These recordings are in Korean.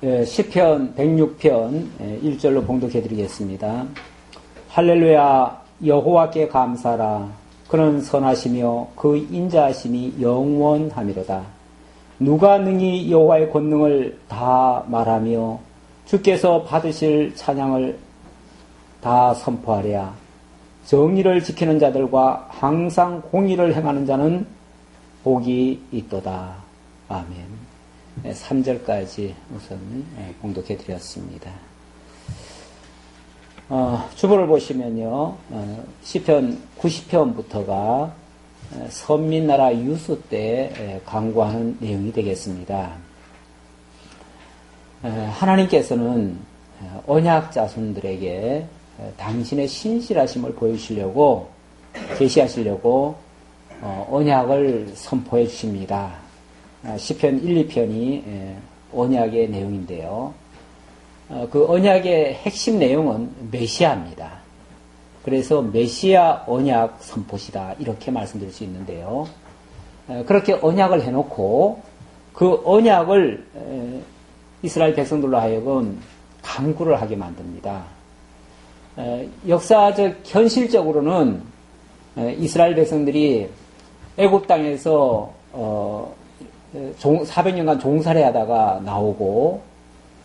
시편 106편 1절로 봉독해 드리겠습니다. 할렐루야, 여호와께 감사라. 그는 선하시며 그 인자하심이 영원하미로다. 누가 능히 여호와의 권능을 다 말하며 주께서 받으실 찬양을 다 선포하랴. 정의를 지키는 자들과 항상 공의를 행하는 자는 복이 있도다. 아멘. 3절까지 우선 봉독해 드렸습니다. 주보를 보시면요, 시편 90편부터가 선민나라 유수 때 강구하는 내용이 되겠습니다. 하나님께서는 언약 자손들에게 당신의 신실하심을 보여주시려고, 계시하시려고 언약을 선포해 주십니다. 시편 1, 2편이 언약의 내용인데요. 그 언약의 핵심 내용은 메시아입니다. 그래서 메시아 언약 선포시다, 이렇게 말씀드릴 수 있는데요. 그렇게 언약을 해놓고 그 언약을 이스라엘 백성들로 하여금 강구를 하게 만듭니다. 역사적 현실적으로는 이스라엘 백성들이 애굽 땅에서 400년간 종살이 하다가 나오고,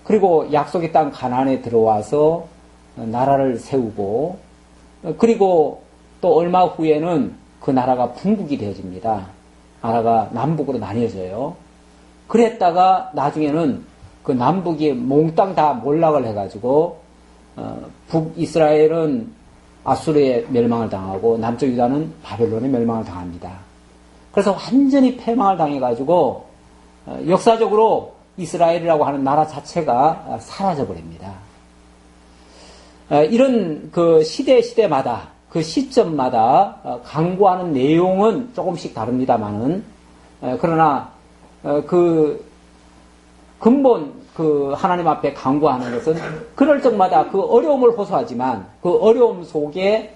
그리고 약속의 땅 가나안에 들어와서 나라를 세우고, 그리고 또 얼마 후에는 그 나라가 분국이 되어집니다. 나라가 남북으로 나뉘어져요. 그랬다가 나중에는 그 남북이 몽땅 다 몰락을 해가지고 북이스라엘은 아수르의 멸망을 당하고 남쪽 유다는 바벨론의 멸망을 당합니다. 그래서 완전히 패망을 당해가지고 역사적으로 이스라엘이라고 하는 나라 자체가 사라져버립니다. 이런 그 시대마다, 그 시점마다 강구하는 내용은 조금씩 다릅니다만은, 그러나 그 근본 그 하나님 앞에 강구하는 것은 그럴 적마다 그 어려움을 호소하지만 그 어려움 속에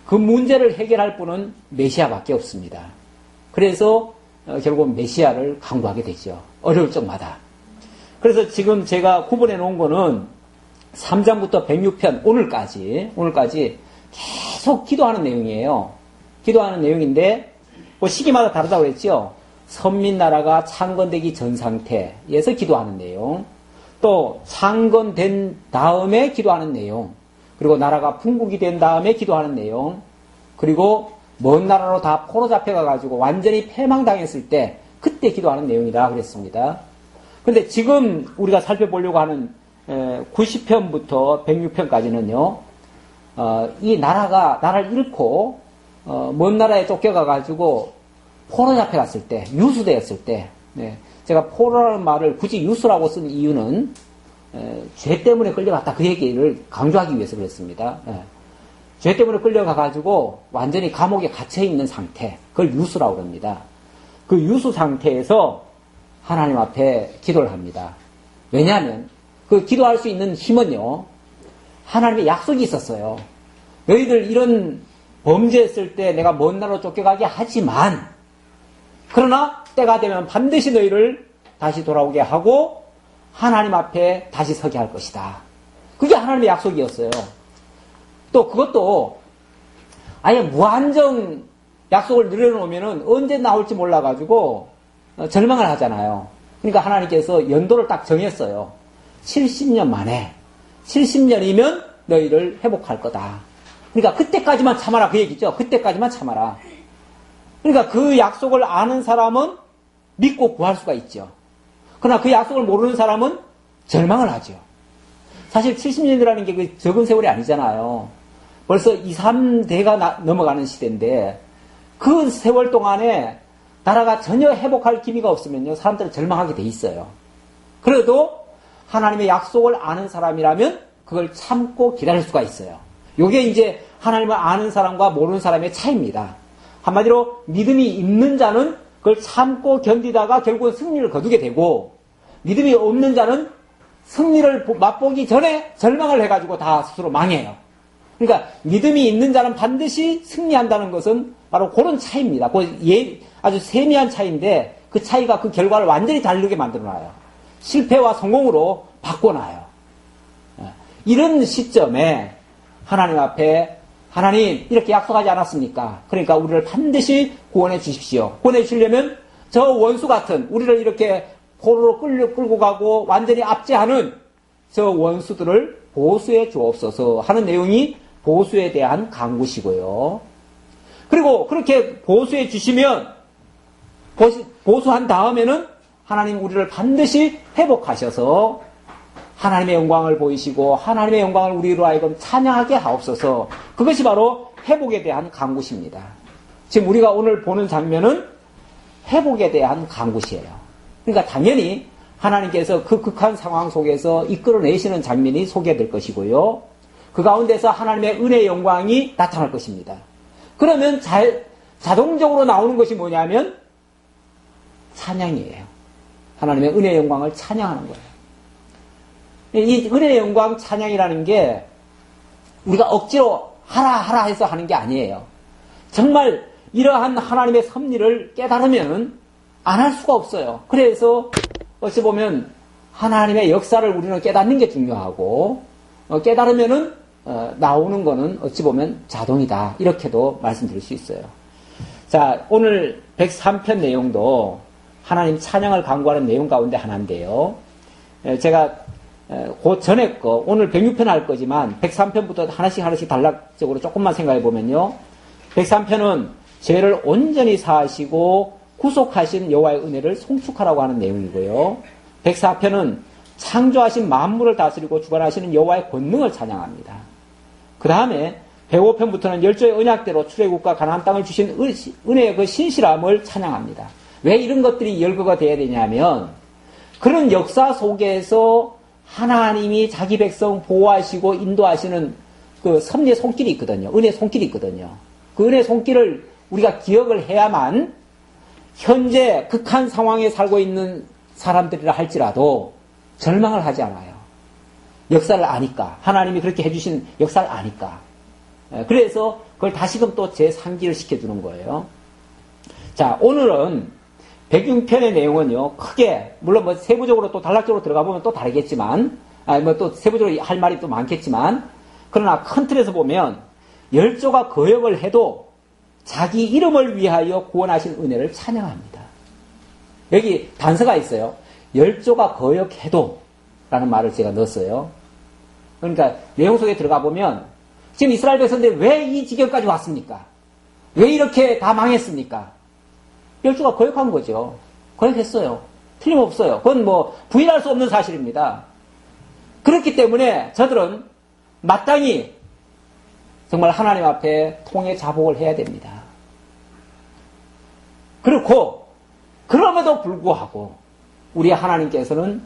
그 문제를 해결할 분은 메시아밖에 없습니다. 그래서 결국 메시아를 강구하게 되죠. 어려울 적마다. 그래서 지금 제가 구분해 놓은 거는 3장부터 106편 오늘까지 계속 기도하는 내용이에요. 기도하는 내용인데 뭐 시기마다 다르다고 그랬죠. 선민나라가 창건되기 전 상태에서 기도하는 내용, 또 창건된 다음에 기도하는 내용, 그리고 나라가 분국이 된 다음에 기도하는 내용, 그리고 먼 나라로 다 포로 잡혀가가지고 완전히 패망당했을 때 그때 기도하는 내용이다 그랬습니다. 그런데 지금 우리가 살펴보려고 하는 90편부터 106편까지는요, 이 나라를 잃고 먼 나라에 쫓겨가가지고 포로 잡혀갔을 때, 유수되었을 때, 제가 포로라는 말을 굳이 유수라고 쓴 이유는 죄 때문에 끌려갔다, 그 얘기를 강조하기 위해서 그랬습니다. 죄 때문에 끌려가가지고 완전히 감옥에 갇혀있는 상태, 그걸 유수라고 합니다. 그 유수 상태에서 하나님 앞에 기도를 합니다. 왜냐하면 그 기도할 수 있는 힘은요, 하나님의 약속이 있었어요. 너희들 이런 범죄했을 때 내가 먼 나라로 쫓겨가게 하지만, 그러나 때가 되면 반드시 너희를 다시 돌아오게 하고 하나님 앞에 다시 서게 할 것이다. 그게 하나님의 약속이었어요. 또 그것도 아예 무한정 약속을 늘려놓으면은 언제 나올지 몰라가지고 절망을 하잖아요. 그러니까 하나님께서 연도를 딱 정했어요. 70년 만에, 70년이면 너희를 회복할 거다. 그러니까 그때까지만 참아라, 그 얘기죠. 그때까지만 참아라. 그러니까 그 약속을 아는 사람은 믿고 구할 수가 있죠. 그러나 그 약속을 모르는 사람은 절망을 하죠. 사실 70년이라는 게 그 적은 세월이 아니잖아요. 벌써 2, 3대가 넘어가는 시대인데 그 세월 동안에 나라가 전혀 회복할 기미가 없으면요, 사람들은 절망하게 돼 있어요. 그래도 하나님의 약속을 아는 사람이라면 그걸 참고 기다릴 수가 있어요. 이게 이제 하나님을 아는 사람과 모르는 사람의 차이입니다. 한마디로 믿음이 있는 자는 그걸 참고 견디다가 결국은 승리를 거두게 되고, 믿음이 없는 자는 승리를 맛보기 전에 절망을 해가지고 다 스스로 망해요. 그러니까 믿음이 있는 자는 반드시 승리한다는 것은 바로 그런 차이입니다. 아주 세미한 차이인데 그 차이가 그 결과를 완전히 다르게 만들어놔요. 실패와 성공으로 바꿔놔요. 이런 시점에 하나님 앞에 하나님 이렇게 약속하지 않았습니까? 그러니까 우리를 반드시 구원해 주십시오. 구원해 주시려면 저 원수 같은 우리를 이렇게 포로로 끌고 가고 완전히 압제하는 저 원수들을 보수해 주옵소서 하는 내용이 보수에 대한 간구시고요. 그리고 그렇게 보수해 주시면 보수한 다음에는 하나님 우리를 반드시 회복하셔서 하나님의 영광을 보이시고 하나님의 영광을 우리로 하여금 찬양하게 하옵소서. 그것이 바로 회복에 대한 간구십니다. 지금 우리가 오늘 보는 장면은 회복에 대한 간구시예요. 그러니까 당연히 하나님께서 그 극한 상황 속에서 이끌어내시는 장면이 소개될 것이고요. 그 가운데서 하나님의 은혜의 영광이 나타날 것입니다. 그러면 자동적으로 나오는 것이 뭐냐면 찬양이에요. 하나님의 은혜의 영광을 찬양하는 거예요. 이 은혜의 영광 찬양이라는 게 우리가 억지로 하라 해서 하는 게 아니에요. 정말 이러한 하나님의 섭리를 깨달으면 안 할 수가 없어요. 그래서 어찌 보면 하나님의 역사를 우리는 깨닫는 게 중요하고 깨달으면은 나오는 거는 어찌 보면 자동이다. 이렇게도 말씀드릴 수 있어요. 자, 오늘 103편 내용도 하나님 찬양을 간구하는 내용 가운데 하나인데요. 제가 그 전에 거 오늘 106편 할 거지만 103편부터 하나씩 단락적으로 조금만 생각해 보면요. 103편은 죄를 온전히 사하시고 구속하신 여호와의 은혜를 송축하라고 하는 내용이고요. 104편은 창조하신 만물을 다스리고 주관하시는 여호와의 권능을 찬양합니다. 그 다음에 105편부터는 열조의 언약대로 출애굽과 가나안 땅을 주신 은혜의 그 신실함을 찬양합니다. 왜 이런 것들이 열거가 돼야 되냐면 그런 역사 속에서 하나님이 자기 백성 보호하시고 인도하시는 그 섭리의 손길이 있거든요. 은혜의 손길이 있거든요. 그 은혜의 손길을 우리가 기억을 해야만 현재 극한 상황에 살고 있는 사람들이라 할지라도 절망을 하지 않아요. 역사를 아니까. 하나님이 그렇게 해주신 역사를 아니까. 그래서 그걸 다시금 또 재상기를 시켜주는 거예요. 자, 오늘은 106편의 내용은요, 크게, 물론 뭐 세부적으로 또 단락적으로 들어가 보면 또 다르겠지만, 뭐 또 세부적으로 할 말이 또 많겠지만, 그러나 큰 틀에서 보면, 열조가 거역을 해도 자기 이름을 위하여 구원하신 은혜를 찬양합니다. 여기 단서가 있어요. 열조가 거역해도 라는 말을 제가 넣었어요. 그러니까 내용 속에 들어가 보면 지금 이스라엘 백성들이 왜 이 지경까지 왔습니까? 왜 이렇게 다 망했습니까? 열조가 거역한 거죠. 거역했어요. 틀림없어요. 그건 뭐 부인할 수 없는 사실입니다. 그렇기 때문에 저들은 마땅히 정말 하나님 앞에 통해 자복을 해야 됩니다. 그렇고 그럼에도 불구하고 우리 하나님께서는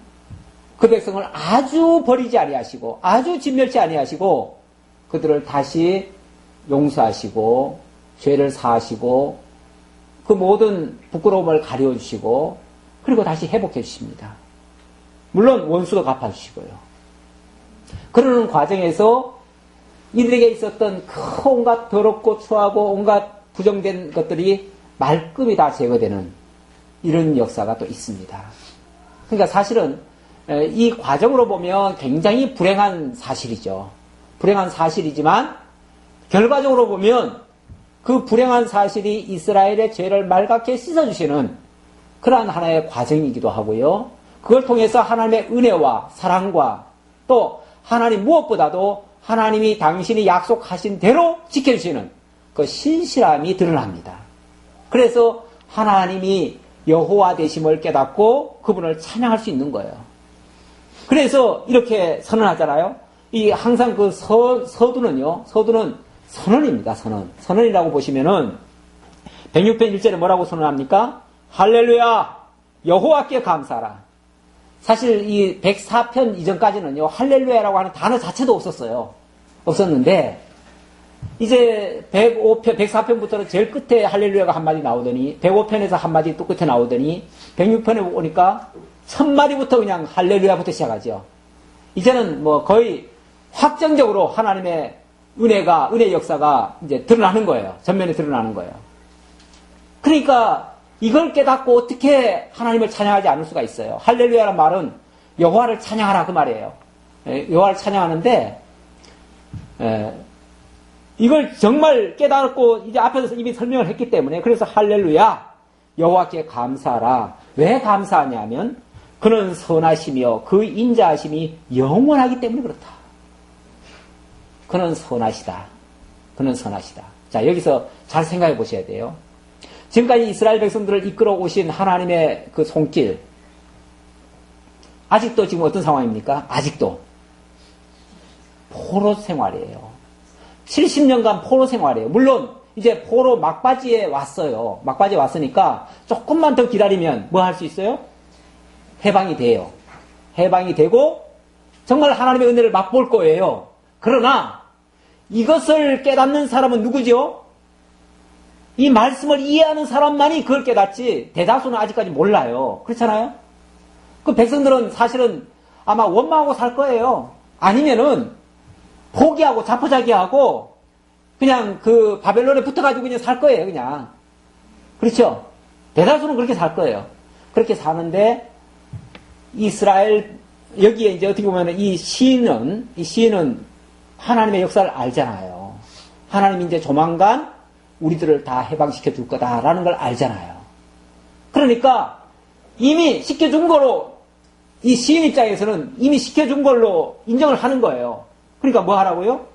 그 백성을 아주 버리지 아니하시고 아주 진멸치 아니하시고 그들을 다시 용서하시고 죄를 사하시고 그 모든 부끄러움을 가려주시고 그리고 다시 회복해 주십니다. 물론 원수도 갚아주시고요. 그러는 과정에서 이들에게 있었던 그 온갖 더럽고 추하고 온갖 부정된 것들이 말끔히 다 제거되는 이런 역사가 또 있습니다. 그러니까 사실은 이 과정으로 보면 굉장히 불행한 사실이죠. 불행한 사실이지만 결과적으로 보면 그 불행한 사실이 이스라엘의 죄를 맑게 씻어주시는 그러한 하나의 과정이기도 하고요. 그걸 통해서 하나님의 은혜와 사랑과 또 하나님 무엇보다도 하나님이 당신이 약속하신 대로 지켜주시는 그 신실함이 드러납니다. 그래서 하나님이 여호와 되심을 깨닫고 그분을 찬양할 수 있는 거예요. 그래서 이렇게 선언하잖아요. 이 항상 그 서두는요. 서두는 선언입니다. 선언이라고 보시면은 106편 1절에 뭐라고 선언합니까? 할렐루야 여호와께 감사하라. 사실 이 104편 이전까지는요. 할렐루야라고 하는 단어 자체도 없었는데 이제 104편부터는 제일 끝에 할렐루야가 한마디 나오더니 105편에서 한마디 또 끝에 나오더니 106편에 오니까 첫 마디부터 그냥 할렐루야부터 시작하죠. 이제는 뭐 거의 확정적으로 하나님의 은혜 역사가 이제 드러나는 거예요. 전면에 드러나는 거예요. 그러니까 이걸 깨닫고 어떻게 하나님을 찬양하지 않을 수가 있어요. 할렐루야란 말은 여호와를 찬양하라 그 말이에요. 여호와를 찬양하는데 이걸 정말 깨달았고 이제 앞에서 이미 설명을 했기 때문에 그래서 할렐루야 여호와께 감사하라. 왜 감사하냐면 그는 선하시며 그 인자하심이 영원하기 때문에 그렇다. 그는 선하시다. 그는 선하시다. 자, 여기서 잘 생각해 보셔야 돼요. 지금까지 이스라엘 백성들을 이끌어 오신 하나님의 그 손길 아직도 지금 어떤 상황입니까? 아직도 포로 생활이에요. 70년간 포로 생활이에요. 물론 이제 포로 막바지에 왔어요. 막바지에 왔으니까 조금만 더 기다리면 뭐 할 수 있어요? 해방이 돼요. 해방이 되고 정말 하나님의 은혜를 맛볼 거예요. 그러나 이것을 깨닫는 사람은 누구죠? 이 말씀을 이해하는 사람만이 그걸 깨닫지 대다수는 아직까지 몰라요. 그렇잖아요? 그 백성들은 사실은 아마 원망하고 살 거예요. 아니면은 포기하고 자포자기하고 그냥 그 바벨론에 붙어가지고 그냥 살 거예요. 그냥. 그렇죠? 대다수는 그렇게 살 거예요. 그렇게 사는데 이스라엘 여기에 이제 어떻게 보면 이 시인은 하나님의 역사를 알잖아요. 하나님이 이제 조만간 우리들을 다 해방시켜 줄 거다라는 걸 알잖아요. 그러니까 이미 시켜준 거로 이 시인 입장에서는 이미 시켜준 걸로 인정을 하는 거예요. 그러니까 뭐 하라고요?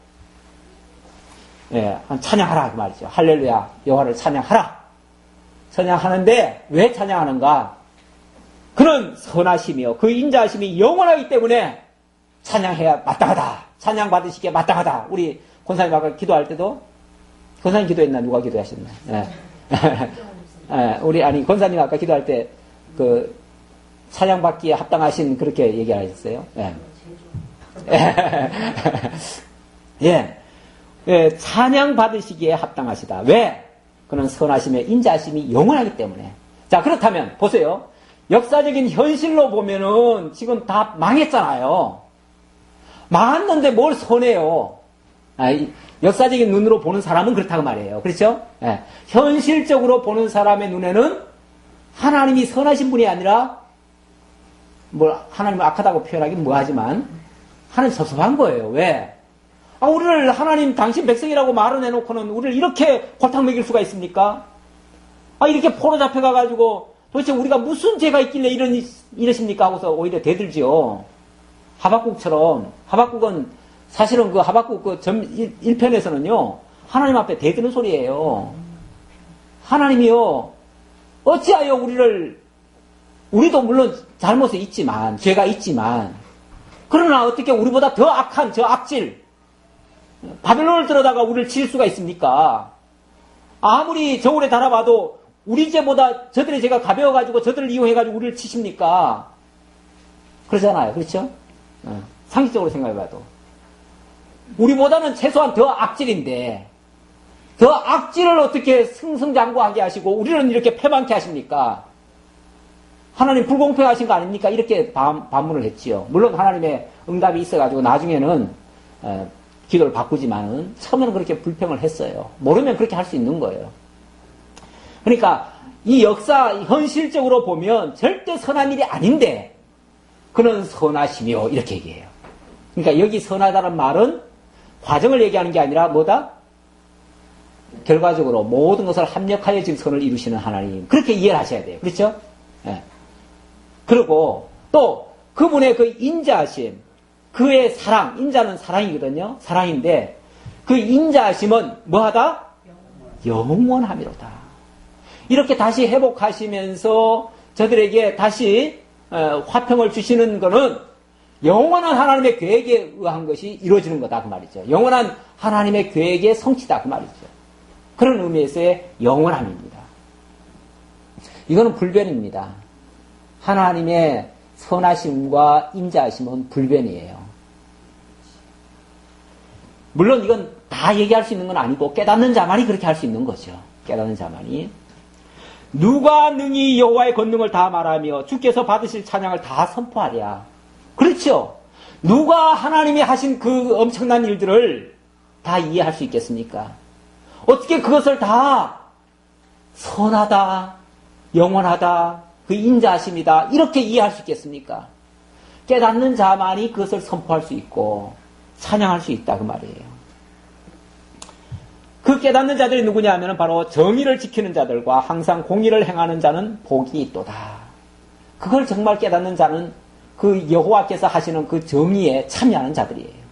예, 찬양하라 그 말이죠. 할렐루야 여호와를 찬양하라. 찬양하는데 왜 찬양하는가? 그는 선하시며 그 인자하심이 영원하기 때문에 찬양해야 마땅하다. 찬양 받으시기에 마땅하다. 우리 권사님 아까 기도할 때도 권사님 기도했나 누가 기도하셨나? 예. 예, 우리 아니 권사님 아까 기도할 때 그 찬양 받기에 합당하신 그렇게 얘기하셨어요. 예. 예. 예, 찬양 받으시기에 합당하시다. 왜? 그는 선하심에 인자하심이 영원하기 때문에. 자, 그렇다면 보세요. 역사적인 현실로 보면은 지금 다 망했잖아요. 망했는데 뭘 선해요? 역사적인 눈으로 보는 사람은 그렇다고 말이에요. 그렇죠? 예. 현실적으로 보는 사람의 눈에는 하나님이 선하신 분이 아니라 뭐 하나님을 악하다고 표현하긴 뭐하지만 하나님 섭섭한 거예요. 왜? 우리를 하나님 당신 백성이라고 말을 해놓고는 우리를 이렇게 골탕 먹일 수가 있습니까? 이렇게 포로 잡혀가가지고 도대체 우리가 무슨 죄가 있길래 이러십니까? 하고서 오히려 대들지요. 하박국처럼. 하박국은 사실은 그 하박국 그 1편에서는요, 하나님 앞에 대드는 소리예요. 하나님이요, 어찌하여 우리도 물론 잘못이 있지만, 죄가 있지만, 그러나 어떻게 우리보다 더 악한 저 악질, 바벨론을 들어다가 우리를 칠 수가 있습니까? 아무리 저울에 달아봐도 우리 죄보다 저들의 죄가 가벼워가지고 저들을 이용해가지고 우리를 치십니까? 그러잖아요. 그렇죠? 상식적으로 생각해봐도. 우리보다는 최소한 더 악질인데 더 악질을 어떻게 승승장구하게 하시고 우리는 이렇게 패망케 하십니까? 하나님 불공평하신 거 아닙니까? 이렇게 반문을 했지요. 물론 하나님의 응답이 있어가지고 나중에는 기도를 바꾸지만은 처음에는 그렇게 불평을 했어요. 모르면 그렇게 할 수 있는 거예요. 그러니까 이 역사 현실적으로 보면 절대 선한 일이 아닌데 그는 선하시며 이렇게 얘기해요. 그러니까 여기 선하다는 말은 과정을 얘기하는 게 아니라 뭐다? 결과적으로 모든 것을 합력하여 지금 선을 이루시는 하나님. 그렇게 이해를 하셔야 돼요. 그렇죠? 예. 그리고 또 그분의 그 인자하심, 그의 사랑, 인자는 사랑이거든요. 사랑인데 그 인자하심은 뭐하다? 영원함이로다. 이렇게 다시 회복하시면서 저들에게 다시 화평을 주시는 것은 영원한 하나님의 계획에 의한 것이 이루어지는 거다 그 말이죠. 영원한 하나님의 계획의 성취다 그 말이죠. 그런 의미에서의 영원함입니다. 이거는 불변입니다. 하나님의 선하심과 인자하심은 불변이에요. 물론 이건 다 얘기할 수 있는 건 아니고 깨닫는 자만이 그렇게 할 수 있는 거죠. 깨닫는 자만이. 누가 능히 여호와의 권능을 다 말하며 주께서 받으실 찬양을 다 선포하랴. 그렇죠. 누가 하나님이 하신 그 엄청난 일들을 다 이해할 수 있겠습니까? 어떻게 그것을 다 선하다, 영원하다, 그 인자하심이다 이렇게 이해할 수 있겠습니까? 깨닫는 자만이 그것을 선포할 수 있고 찬양할 수 있다 그 말이에요. 그 깨닫는 자들이 누구냐 하면 바로 정의를 지키는 자들과 항상 공의를 행하는 자는 복이 있도다. 그걸 정말 깨닫는 자는 그 여호와께서 하시는 그 정의에 참여하는 자들이에요.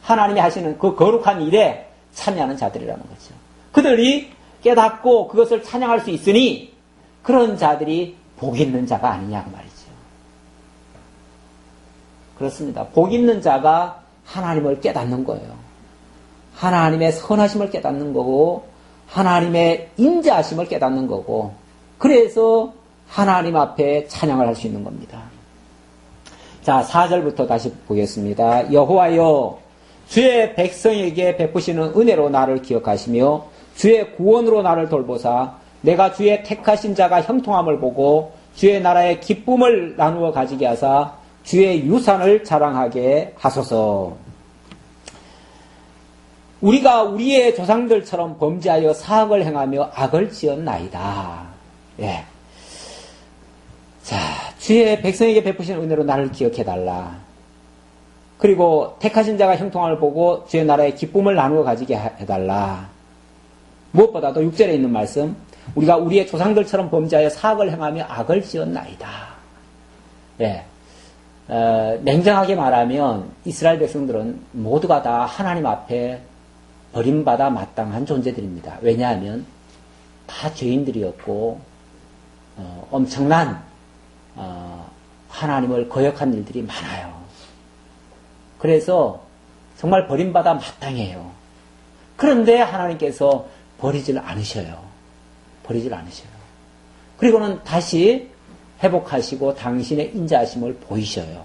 하나님이 하시는 그 거룩한 일에 참여하는 자들이라는 거죠. 그들이 깨닫고 그것을 찬양할 수 있으니 그런 자들이 복 있는 자가 아니냐 그 말이죠. 그렇습니다. 복 있는 자가 하나님을 깨닫는 거예요. 하나님의 선하심을 깨닫는 거고 하나님의 인자하심을 깨닫는 거고 그래서 하나님 앞에 찬양을 할 수 있는 겁니다. 자, 4절부터 다시 보겠습니다. 여호와여 주의 백성에게 베푸시는 은혜로 나를 기억하시며 주의 구원으로 나를 돌보사 내가 주의 택하신 자가 형통함을 보고 주의 나라의 기쁨을 나누어 가지게 하사 주의 유산을 자랑하게 하소서. 우리가 우리의 조상들처럼 범죄하여 사악을 행하며 악을 지었나이다. 예. 자, 주의 백성에게 베푸신 은혜로 나를 기억해달라. 그리고 택하신 자가 형통함을 보고 주의 나라의 기쁨을 나누어 가지게 해달라. 무엇보다도 6절에 있는 말씀, 우리가 우리의 조상들처럼 범죄하여 사악을 행하며 악을 지었나이다. 예. 냉정하게 말하면 이스라엘 백성들은 모두가 다 하나님 앞에 버림받아 마땅한 존재들입니다. 왜냐하면 다 죄인들이었고 엄청난 하나님을 거역한 일들이 많아요. 그래서 정말 버림받아 마땅해요. 그런데 하나님께서 버리질 않으셔요. 버리질 않으셔요. 그리고는 다시 회복하시고 당신의 인자하심을 보이셔요.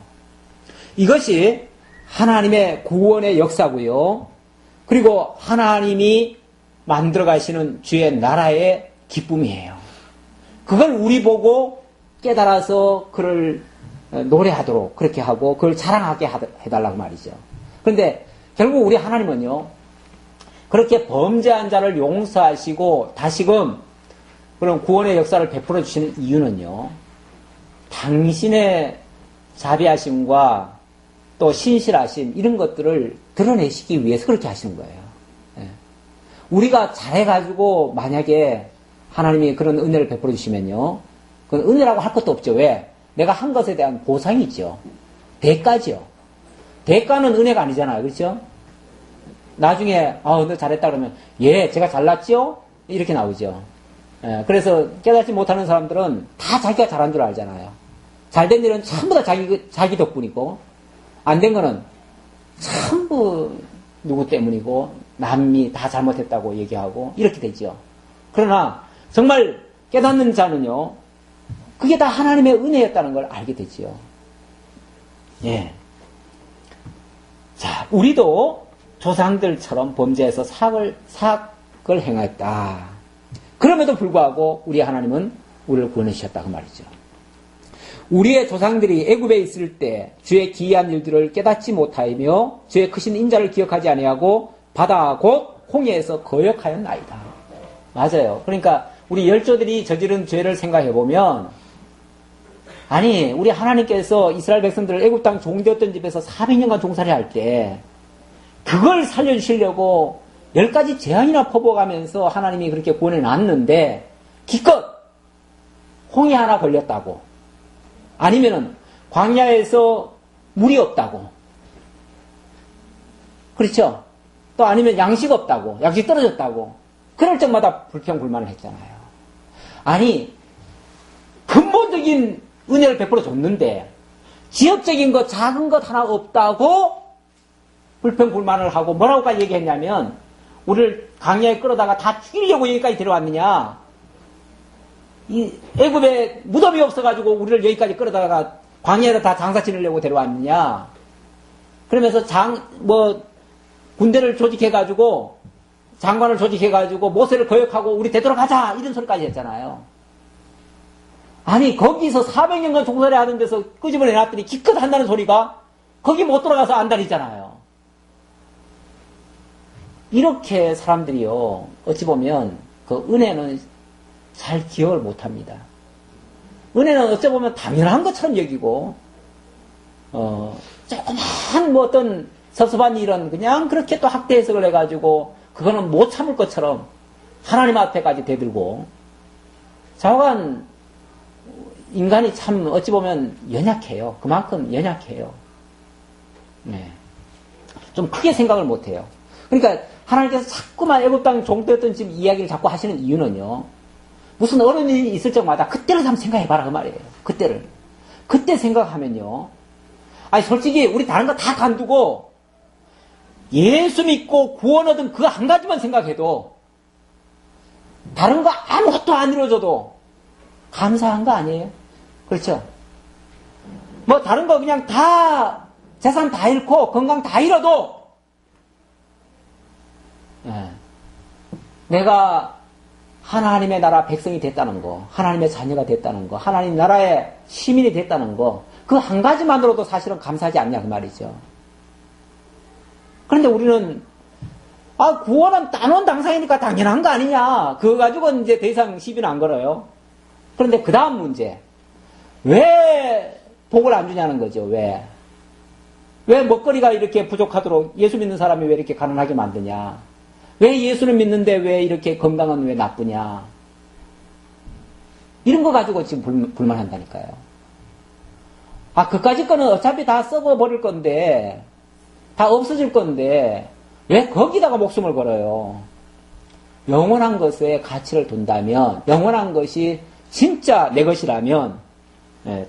이것이 하나님의 구원의 역사고요. 그리고 하나님이 만들어 가시는 주의 나라의 기쁨이에요. 그걸 우리 보고 깨달아서 그를 노래하도록 그렇게 하고 그걸 자랑하게 해달라고 말이죠. 그런데 결국 우리 하나님은요, 그렇게 범죄한 자를 용서하시고 다시금 그런 구원의 역사를 베풀어 주시는 이유는요, 당신의 자비하심과 또 신실하심 이런 것들을 드러내시기 위해서 그렇게 하시는 거예요. 예. 우리가 잘해가지고 만약에 하나님이 그런 은혜를 베풀어 주시면요, 그건 은혜라고 할 것도 없죠. 왜? 내가 한 것에 대한 보상이죠. 대가죠. 대가는 은혜가 아니잖아요. 그렇죠? 나중에 너 잘했다 그러면 예, 제가 잘났죠? 이렇게 나오죠. 예, 그래서 깨닫지 못하는 사람들은 다 자기가 잘한 줄 알잖아요. 잘된 일은 전부 다 자기 덕분이고 안 된 거는 전부 누구 때문이고 남이 다 잘못했다고 얘기하고 이렇게 되죠. 그러나 정말 깨닫는 자는요, 그게 다 하나님의 은혜였다는 걸 알게 되지요. 예. 자, 우리도 조상들처럼 범죄해서 사악을 행했다. 그럼에도 불구하고 우리 하나님은 우리를 구원하셨다 그 말이죠. 우리의 조상들이 애굽에 있을 때 주의 기이한 일들을 깨닫지 못하며 주의 크신 인자를 기억하지 아니하고 바다 곧 홍해에서 거역하였나이다. 맞아요. 그러니까 우리 열조들이 저지른 죄를 생각해 보면, 아니 우리 하나님께서 이스라엘 백성들을 애굽 땅 종되었던 집에서 400년간 종살이 할 때 그걸 살려주시려고 10가지 재앙이나 퍼부어가면서 하나님이 그렇게 구원해 놨는데 기껏 홍해 하나 걸렸다고, 아니면은 광야에서 물이 없다고, 그렇죠? 또 아니면 양식 없다고, 양식 떨어졌다고, 그럴 때마다 불평불만을 했잖아요. 아니 근본적인 은혜를 베풀어 줬는데 지역적인 것 작은 것 하나 없다고 불평불만을 하고 뭐라고까지 얘기했냐면, 우리를 강야에 끌어다가 다 죽이려고 여기까지 데려왔느냐, 이 애굽에 무덤이 없어가지고 우리를 여기까지 끌어다가 광야에다 다 장사 치려고 데려왔느냐, 그러면서 군대를 조직해가지고 장관을 조직해가지고 모세를 거역하고 우리 되돌아가자 이런 소리까지 했잖아요. 아니 거기서 400년간 종살이 하는 데서 끄집어내 놨더니 기껏 한다는 소리가 거기 못 돌아가서 안달이잖아요. 이렇게 사람들이요, 어찌 보면 그 은혜는 잘 기억을 못합니다. 은혜는 어찌 보면 당연한 것처럼 여기고 조그만 뭐 어떤 섭섭한 일은 그냥 그렇게 또 학대 해석을 해가지고 그거는 못 참을 것처럼 하나님 앞에까지 대들고 좌우간 인간이 참 어찌 보면 연약해요. 그만큼 연약해요. 네. 좀 크게 생각을 못해요. 그러니까 하나님께서 자꾸만 애굽 땅 종되었던 지금 이야기를 자꾸 하시는 이유는요. 무슨 어려운 일이 있을 적마다 그때를 한번 생각해봐라 그 말이에요. 그때를. 그때 생각하면요. 아니 솔직히 우리 다른 거 다 간두고 예수 믿고 구원 얻은 그 한 가지만 생각해도 다른 거 아무것도 안 이루어져도 감사한 거 아니에요? 그렇죠? 뭐 다른 거 그냥 다 재산 다 잃고 건강 다 잃어도 내가 하나님의 나라 백성이 됐다는 거, 하나님의 자녀가 됐다는 거, 하나님 나라의 시민이 됐다는 거, 그 한 가지만으로도 사실은 감사하지 않냐 그 말이죠. 그런데 우리는 구원은 단원 당사이니까 당연한 거 아니냐. 그거 가지고는 이제 더 이상 시비는 안 걸어요. 그런데 그 다음 문제. 왜 복을 안 주냐는 거죠. 왜 먹거리가 이렇게 부족하도록 예수 믿는 사람이 왜 이렇게 가난하게 만드냐. 왜 예수는 믿는데 왜 이렇게 건강은 왜 나쁘냐. 이런 거 가지고 지금 불만한다니까요. 그까짓 거는 어차피 다 썩어버릴 건데, 다 없어질 건데, 왜 거기다가 목숨을 걸어요? 영원한 것에 가치를 둔다면, 영원한 것이 진짜 내 것이라면,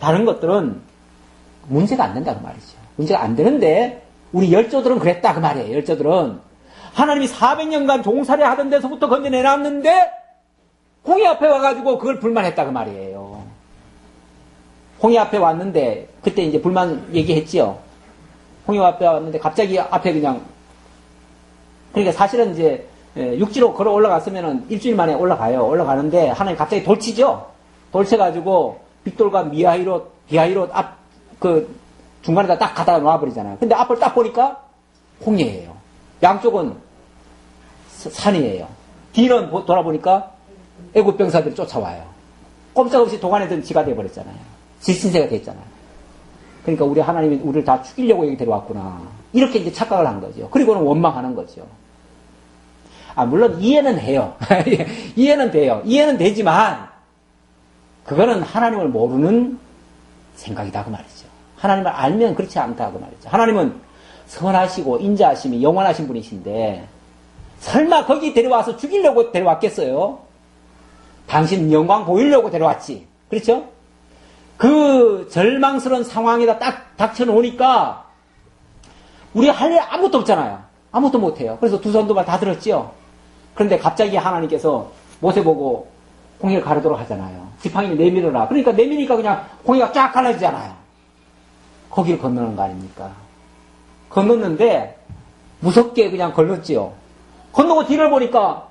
다른 것들은 문제가 안 된다 그 말이죠. 문제가 안 되는데, 우리 열조들은 그랬다 그 말이에요. 열조들은 하나님이 400년간 종살이 하던 데서부터 건져내놨는데 홍해 앞에 와가지고 그걸 불만했다 그 말이에요. 홍해 앞에 왔는데 그때 이제 불만 얘기했지요. 홍해 앞에 왔는데 갑자기 앞에 그냥, 그러니까 사실은 이제 육지로 걸어 올라갔으면은 일주일 만에 올라가는데 하나님 갑자기 돌치죠. 돌쳐가지고 빅돌과 비하이로 앞 그 중간에다 딱 갖다 놓아버리잖아요. 근데 앞을 딱 보니까 홍해예요. 양쪽은 산이에요. 뒤는 돌아보니까 애굽 병사들이 쫓아와요. 꼼짝없이 도관에든 지가 돼버렸잖아요. 질신세가 됐잖아요. 그러니까 우리 하나님이 우리를 다 죽이려고 여기 데려왔구나. 이렇게 이제 착각을 한 거죠. 그리고는 원망하는 거죠. 물론 이해는 해요. 이해는 돼요. 이해는 되지만 그거는 하나님을 모르는 생각이다 그 말이죠. 하나님을 알면 그렇지 않다 그 말이죠. 하나님은 선하시고 인자하심이 영원하신 분이신데 설마 거기 데려와서 죽이려고 데려왔겠어요? 당신 영광 보이려고 데려왔지. 그렇죠? 그 절망스러운 상황에다 딱 닥쳐놓으니까 우리 할 일 아무것도 없잖아요. 아무것도 못해요. 그래서 두 손도 다 들었지요. 그런데 갑자기 하나님께서 모세 보고 홍해를 가르도록 하잖아요. 지팡이를 내밀어라. 그러니까 내미니까 그냥 홍해가 쫙 갈라지잖아요. 거기를 건너는 거 아닙니까? 건넜는데 무섭게 그냥 건넜지요. 건너고 뒤를 보니까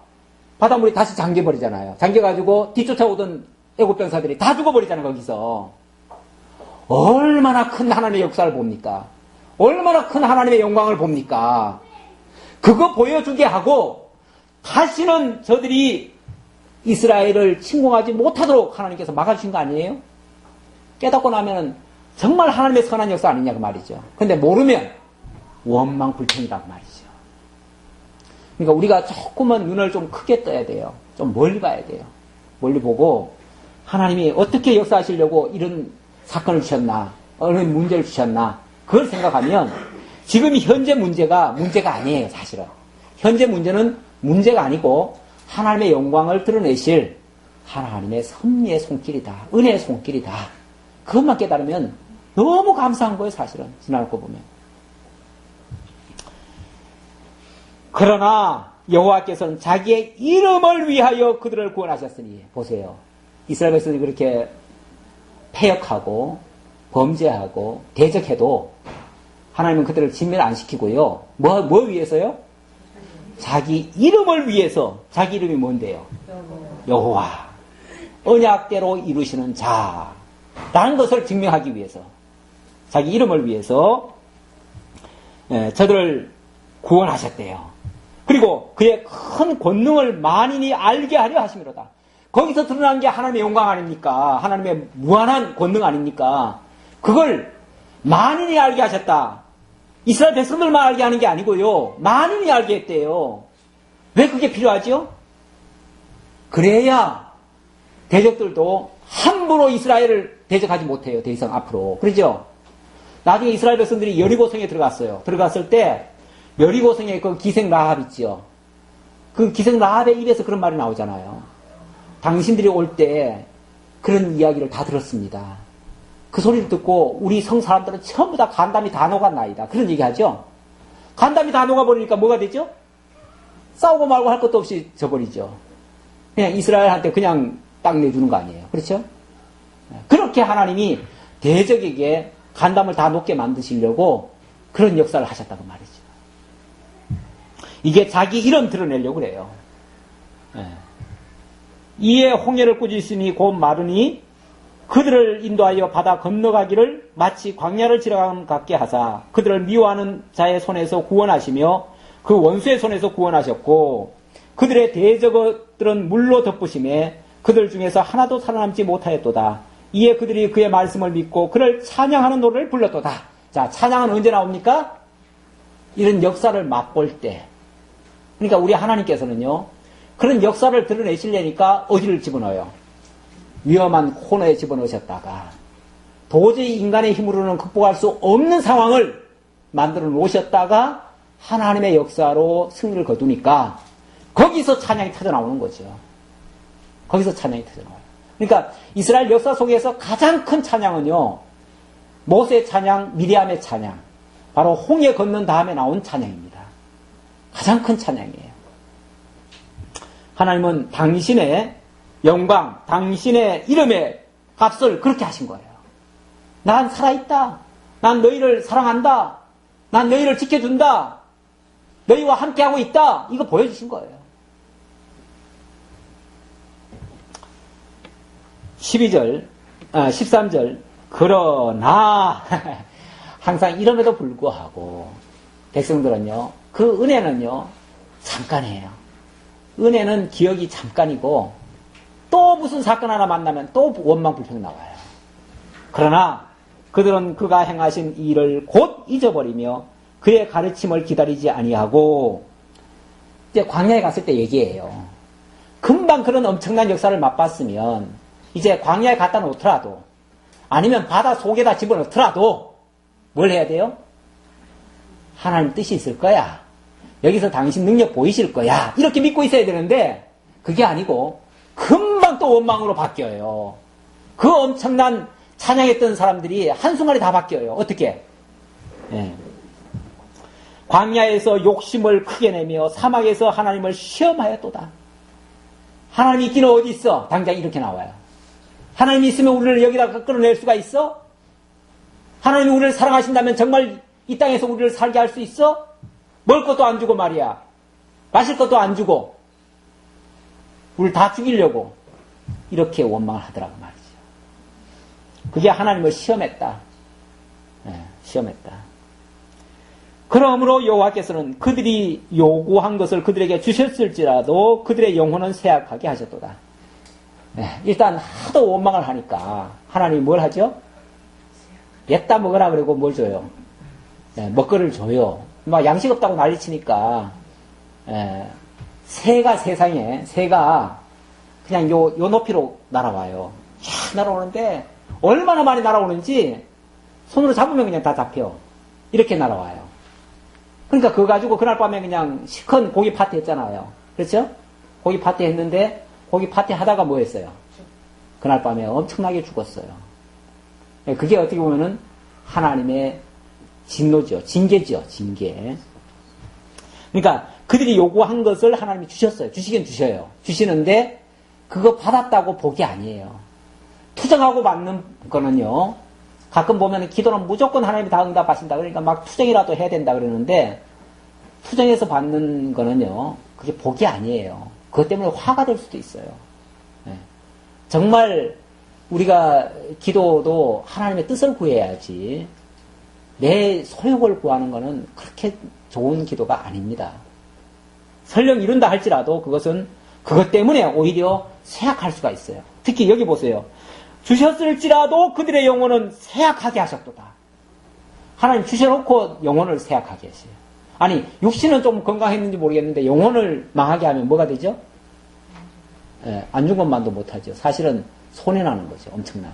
바닷물이 다시 잠겨버리잖아요. 잠겨가지고 뒤쫓아오던 애굽 병사들이 다 죽어버리잖아요. 거기서. 얼마나 큰 하나님의 역사를 봅니까? 얼마나 큰 하나님의 영광을 봅니까? 그거 보여주게 하고 다시는 저들이 이스라엘을 침공하지 못하도록 하나님께서 막아주신 거 아니에요? 깨닫고 나면 정말 하나님의 선한 역사 아니냐 그 말이죠. 근데 모르면 원망 불평이다 그 말이죠. 그러니까 우리가 조금은 눈을 좀 크게 떠야 돼요. 좀 멀리 봐야 돼요. 멀리 보고 하나님이 어떻게 역사하시려고 이런 사건을 주셨나, 어느 문제를 주셨나 그걸 생각하면 지금 현재 문제가 아니에요. 사실은 현재 문제는 문제가 아니고 하나님의 영광을 드러내실 하나님의 섭리의 손길이다. 은혜의 손길이다. 그것만 깨달으면 너무 감사한 거예요. 사실은 지나고 보면. 그러나 여호와께서는 자기의 이름을 위하여 그들을 구원하셨으니 보세요. 이스라엘 백성이 그렇게 패역하고 범죄하고 대적해도 하나님은 그들을 진멸 안 시키고요. 뭐 위해서요? 자기 이름을 위해서. 자기 이름이 뭔데요? 여호와. 언약대로 이루시는 자. 라는 것을 증명하기 위해서. 자기 이름을 위해서 저들을 구원하셨대요. 그리고 그의 큰 권능을 만인이 알게 하려 하심이로다. 거기서 드러난 게 하나님의 영광 아닙니까? 하나님의 무한한 권능 아닙니까? 그걸 만인이 알게 하셨다. 이스라엘 백성들만 알게 하는 게 아니고요. 만인이 알게 했대요. 왜 그게 필요하죠? 그래야 대적들도 함부로 이스라엘을 대적하지 못해요. 더 이상 앞으로. 그러죠? 나중에 이스라엘 백성들이 여리고성에 들어갔어요. 들어갔을 때 여리고성에 그 기생 라합 있죠. 그 기생 라합의 입에서 그런 말이 나오잖아요. 당신들이 올 때 그런 이야기를 다 들었습니다. 그 소리를 듣고 우리 성 사람들은 전부 다 간담이 다 녹았나이다. 그런 얘기 하죠. 간담이 다 녹아버리니까 뭐가 되죠? 싸우고 말고 할 것도 없이 져버리죠. 그냥 이스라엘한테 그냥 딱 내주는 거 아니에요. 그렇죠? 그렇게 하나님이 대적에게 간담을 다 녹게 만드시려고 그런 역사를 하셨다고 말이죠. 이게 자기 이름 드러내려고 그래요. 이에 홍해를 꾸짖으니 곧 마르니 그들을 인도하여 바다 건너가기를 마치 광야를 지나가는 같게 하사 그들을 미워하는 자의 손에서 구원하시며 그 원수의 손에서 구원하셨고 그들의 대적들은 물로 덮으심에 그들 중에서 하나도 살아남지 못하였도다. 이에 그들이 그의 말씀을 믿고 그를 찬양하는 노래를 불렀도다. 자, 찬양은 언제 나옵니까? 이런 역사를 맛볼 때. 그러니까 우리 하나님께서는요, 그런 역사를 드러내시려니까 어디를 집어넣어요? 위험한 코너에 집어넣으셨다가 도저히 인간의 힘으로는 극복할 수 없는 상황을 만들어 놓으셨다가 하나님의 역사로 승리를 거두니까 거기서 찬양이 터져나오는 거죠. 거기서 찬양이 터져나와요. 그러니까 이스라엘 역사 속에서 가장 큰 찬양은요, 모세의 찬양, 미리암의 찬양, 바로 홍해 건넌 다음에 나온 찬양입니다. 가장 큰 찬양이에요. 하나님은 당신의 영광, 당신의 이름의 값을 그렇게 하신 거예요. 난 살아있다. 난 너희를 사랑한다. 난 너희를 지켜준다. 너희와 함께하고 있다. 이거 보여주신 거예요. 13절. 그러나, 항상 이름에도 불구하고, 백성들은요, 그 은혜는요, 잠깐이에요. 은혜는 기억이 잠깐이고, 또 무슨 사건 하나 만나면 또 원망 불평 나와요. 그러나, 그들은 그가 행하신 일을 곧 잊어버리며, 그의 가르침을 기다리지 아니하고, 이제 광야에 갔을 때 얘기해요. 금방 그런 엄청난 역사를 맛봤으면, 이제 광야에 갖다 놓더라도 아니면 바다 속에다 집어넣더라도 뭘 해야 돼요? 하나님 뜻이 있을 거야. 여기서 당신 능력 보이실 거야. 이렇게 믿고 있어야 되는데 그게 아니고 금방 또 원망으로 바뀌어요. 그 엄청난 찬양했던 사람들이 한순간에 다 바뀌어요. 어떻게? 광야에서 욕심을 크게 내며 사막에서 하나님을 시험하였도다. 하나님이 있기는 어디 있어? 당장 이렇게 나와요. 하나님이 있으면 우리를 여기다 끌어낼 수가 있어? 하나님이 우리를 사랑하신다면 정말 이 땅에서 우리를 살게 할 수 있어? 먹을 것도 안 주고 말이야. 마실 것도 안 주고 우리를 다 죽이려고 이렇게 원망을 하더라고 말이죠. 그게 하나님을 시험했다. 시험했다. 그러므로 여호와께서는 그들이 요구한 것을 그들에게 주셨을지라도 그들의 영혼은 쇠약하게 하셨도다. 일단 하도 원망을 하니까 하나님이 뭘 하죠? 옛다 먹으라 그러고 뭘 줘요? 먹거리를 줘요. 막 양식 없다고 난리치니까 새가 세상에 새가 그냥 요 높이로 날아와요. 쫙 날아오는데 얼마나 많이 날아오는지 손으로 잡으면 그냥 다 잡혀. 이렇게 날아와요. 그러니까 그거 가지고 그날 밤에 그냥 시큰 고기 파티 했잖아요. 그렇죠? 고기 파티 했는데 고기 파티 하다가 뭐 했어요? 그날 밤에 엄청나게 죽었어요. 그게 어떻게 보면은 하나님의 진노죠. 징계죠. 징계. 그러니까 그들이 요구한 것을 하나님이 주셨어요. 주시긴 주셔요. 주시는데 그거 받았다고 복이 아니에요. 투정하고 받는 거는요. 가끔 보면 기도는 무조건 하나님이 다 응답하신다. 그러니까 막 투정이라도 해야 된다 그러는데 투정해서 받는 거는요. 그게 복이 아니에요. 그것 때문에 화가 될 수도 있어요. 정말 우리가 기도도 하나님의 뜻을 구해야지 내 소욕을 구하는 것은 그렇게 좋은 기도가 아닙니다. 설령 이룬다 할지라도 그것은 그것 때문에 오히려 쇠약할 수가 있어요. 특히 여기 보세요. 주셨을지라도 그들의 영혼은 쇠약하게 하셨도다. 하나님 주셔놓고 영혼을 쇠약하게 했어요. 아니, 육신은 좀 건강했는지 모르겠는데 영혼을 망하게 하면 뭐가 되죠? 예, 안 준 것만도 못하죠. 사실은 손해나는 거죠. 엄청난.